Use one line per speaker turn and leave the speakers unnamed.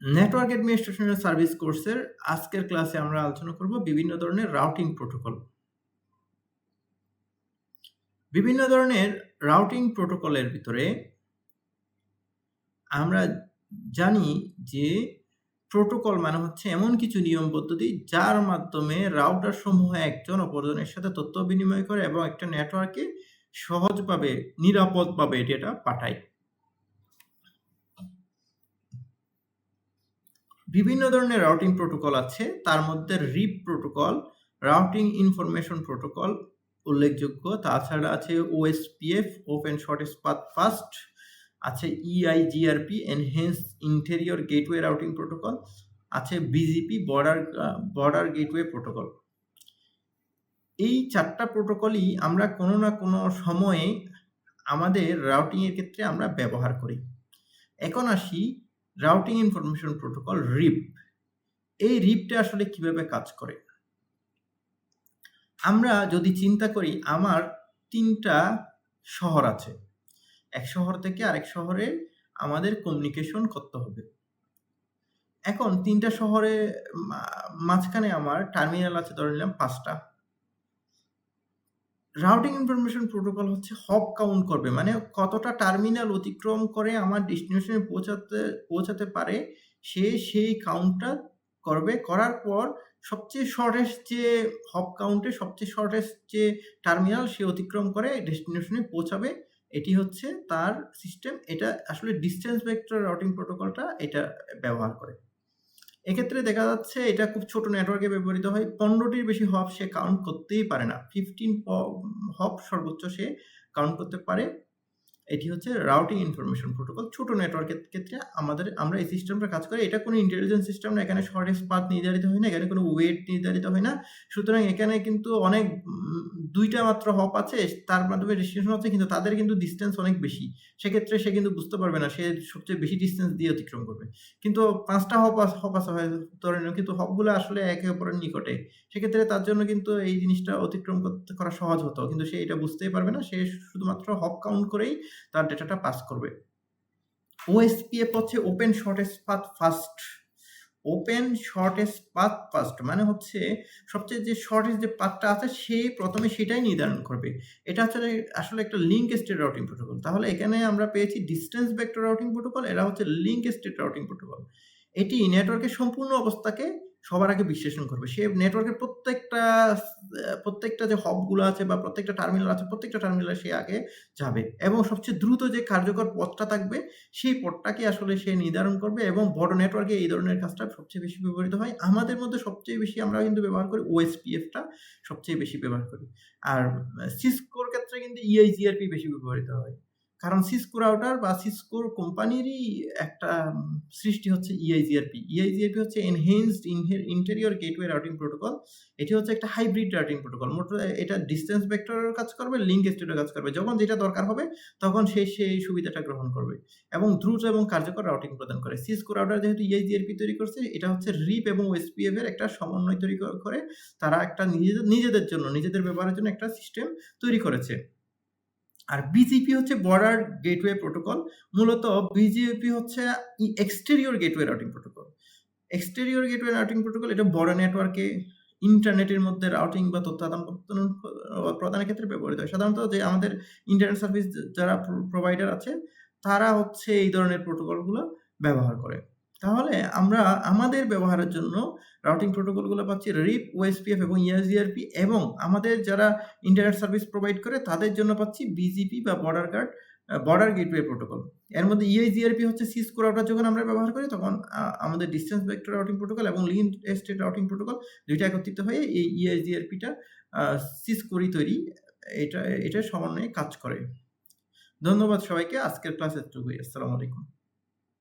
Network অ্যাডমিনিস্ট্রেশনের service কোর্সের আজকের ক্লাসে আমরা আলোচনা করব বিভিন্ন ধরনের রাউটিং প্রোটোকল। বিভিন্ন ধরনের রাউটিং প্রোটোকলের ভিতরে আমরা জানি যে প্রোটোকল মানে হচ্ছে এমন কিছু নিয়ম পদ্ধতি যার মাধ্যমে রাউটার সমূহ একজন অপরজনের সাথে তথ্য বিনিময় করে এবং একটা নেটওয়ার্কে সহজভাবে নিরাপদভাবে ডেটা পাঠায়। বিভিন্ন ধরনের রাউটিং প্রোটোকল আছে, তার মধ্যে RIP protocol, routing information protocol উল্লেখযোগ্য। তাছাড়া আছে OSPF, open shortest path first, আছে EIGRP, enhance interior gateway routing protocol, আছে বিজিপি, বর্ডার গেটওয়ে প্রোটোকল। এই চারটা প্রোটোকলই আমরা কোনো না কোনো সময়ে আমাদের রাউটিংয়ের ক্ষেত্রে আমরা ব্যবহার করি। এখন আসি রাউটিং ইনফরমেশন প্রোটোকল, রিপ। এই রিপটা আসলে কিভাবে কাজ করে? আমরা যদি চিন্তা করি, আমার ৩টা শহর আছে, এক শহর থেকে আরেক শহরে আমাদের কমিউনিকেশন করতে হবে। এখন ৩টা শহরে মাঝখানে আমার টার্মিনাল আছে, ধরে নিলাম ৫টা। রাউটিং ইনফরমেশন প্রোটোকল হচ্ছে হপ কাউন্ট করবে, মানে কতটা টার্মিনাল অতিক্রম করে আমার ডেস্টিনেশনে পৌঁছাতে পারে সে সেই কাউন্টটা করবে। করার পর সবচেয়ে শর্টেস্ট যে হপ কাউন্টে সবচেয়ে শর্টেস্ট যে টার্মিনাল সে অতিক্রম করে ডেস্টিনেশনে পৌঁছাবে, এটি হচ্ছে তার সিস্টেম। এটা আসলে ডিসটেন্স ভেক্টর রাউটিং প্রোটোকলটা এটা ব্যবহার করে। এক্ষেত্রে দেখা যাচ্ছে এটা খুব ছোট নেটওয়ার্কে ব্যবহৃত হয়। ১৫টির বেশি হপ সে কাউন্ট করতেই পারে না। 15 হপ সর্বোচ্চ সে কাউন্ট করতে পারে। এটি হচ্ছে রাউটিং ইনফরমেশন প্রোটোকল। ছোট নেটওয়ার্কের ক্ষেত্রে আমরা এই সিস্টেমটা কাজ করি। এটা কোনো ইন্টেলিজেন্ট সিস্টেম না, এখানে শর্টেস্ট পাথ নির্ধারিত হয় না, এখানে কোনো ওয়েট নির্ধারিত হয় না। সুতরাং এখানে কিন্তু অনেক ২টা মাত্র হপ আছে, তার মাধ্যমে ডেস্টিনেশন হচ্ছে, কিন্তু তাদের কিন্তু ডিসটেন্স অনেক বেশি। সেক্ষেত্রে সে কিন্তু বুঝতে পারবে না, সে সবচেয়ে বেশি ডিসটেন্স দিয়ে অতিক্রম করবে। কিন্তু ৫টা হপ আছে হয় ধরে নিন, কিন্তু হপগুলো আসলে একে অপরের নিকটে। সেক্ষেত্রে তার জন্য কিন্তু এই জিনিসটা অতিক্রম করা সহজ হতো, কিন্তু সে এটা বুঝতেই পারবে না। সে শুধুমাত্র হপ কাউন্ট করেই তার ডেটাটা পাস করবে। ওএসপিএফ হচ্ছে open shortest path first. Open shortest path first মানে হচ্ছে সবচেয়ে যে শর্টেস্ট যে পাথটা আছে সে প্রথমে সেটাই নির্ধারণ করবে। এটা হচ্ছে আসলে একটা লিঙ্ক স্টেট রাউটিং প্রোটোকল। তাহলে এখানে আমরা পেয়েছি ডিসটেন্স ভেক্টর রাউটিং প্রোটোকল, এরা হচ্ছে লিঙ্ক স্টেট রাউটিং প্রোটোকল। এটি নেটওয়ার্কের সম্পূর্ণ অবস্থাকে সবার আগে বিশ্লেষণ করবে। সে নেটওয়ার্কের প্রত্যেকটা যে হবগুলো আছে বা প্রত্যেকটা টার্মিনাল আছে, প্রত্যেকটা টার্মিনালে সে আগে যাবে এবং সবচেয়ে দ্রুত যে কার্যকর পথটা থাকবে সেই পথটাকে আসলে সে নির্ধারণ করবে। এবং বড় নেটওয়ার্কে এই ধরনের কাজটা সবচেয়ে বেশি ব্যবহৃত হয়। আমাদের মধ্যে সবচেয়ে বেশি আমরা কিন্তু ব্যবহার করি ওএসপিএফটা সবচেয়ে বেশি ব্যবহার করি। আর সিসকোর ক্ষেত্রে কিন্তু ইআইজিআরপি বেশি ব্যবহৃত হয়। কারণ সিসকো রাউটার বা সিসকোর কোম্পানিরই একটা সৃষ্টি হচ্ছে ইআইজিআরপি। ইআইজিআরপি হচ্ছে enhanced interior gateway routing protocol. এটি হচ্ছে একটা হাইব্রিড রাউটিং প্রোটোকল। এটা ডিসটেন্স ভেক্টরের কাজ করবে, লিঙ্ক স্টেটের কাজ করবে। যখন যেটা দরকার হবে তখন সে সেই সুবিধাটা গ্রহণ করবে এবং দ্রুত এবং কার্যকর রাউটিং প্রদান করে। সিসকো রাউটার যেহেতু ইআইজিআরপি তৈরি করছে, এটা হচ্ছে রিপ এবং ওএসপিএফ এর একটা সমন্বয় তৈরি করে তারা একটা নিজেদের ব্যবহারের জন্য একটা সিস্টেম তৈরি করেছে। আর বিজিপি হচ্ছে বর্ডার গেটওয়ে প্রোটোকল। মূলত বিজিপি হচ্ছে exterior gateway routing protocol. Exterior gateway routing protocol এটা বড় নেটওয়ার্কে ইন্টারনেটের মধ্যে রাউটিং বা তথ্য প্রদানের ক্ষেত্রে ব্যবহৃত হয়। সাধারণত যে আমাদের ইন্টারনেট সার্ভিস যারা প্রোভাইডার আছে তারা হচ্ছে এই ধরনের প্রোটোকলগুলো ব্যবহার করে। তাহলে আমরা আমাদের ব্যবহারের জন্য রাউটিং প্রোটোকলগুলো পাচ্ছি রিপ, ওএসপিএফ এবং ইআইজিআরপি, এবং আমাদের যারা ইন্টারনেট সার্ভিস প্রোভাইড করে তাদের জন্য পাচ্ছি বিজিপি বা বর্ডার গেটওয়ে প্রোটোকল। এর মধ্যে ইআইজিআরপি হচ্ছে সিসকো রাউটার যখন আমরা ব্যবহার করি তখন আমাদের ডিসটেন্স ভেক্টর রাউটিং প্রোটোকল এবং লিঙ্ক স্টেট রাউটিং প্রোটোকল দুইটা একত্রিত হয়ে এই ইআইজিআরপিটা সিসকোরই তৈরি, এটা সমন্বয়ে কাজ করে। ধন্যবাদ সবাইকে। আজকের ক্লাস এতটুকুই। আসসালামু আলাইকুম।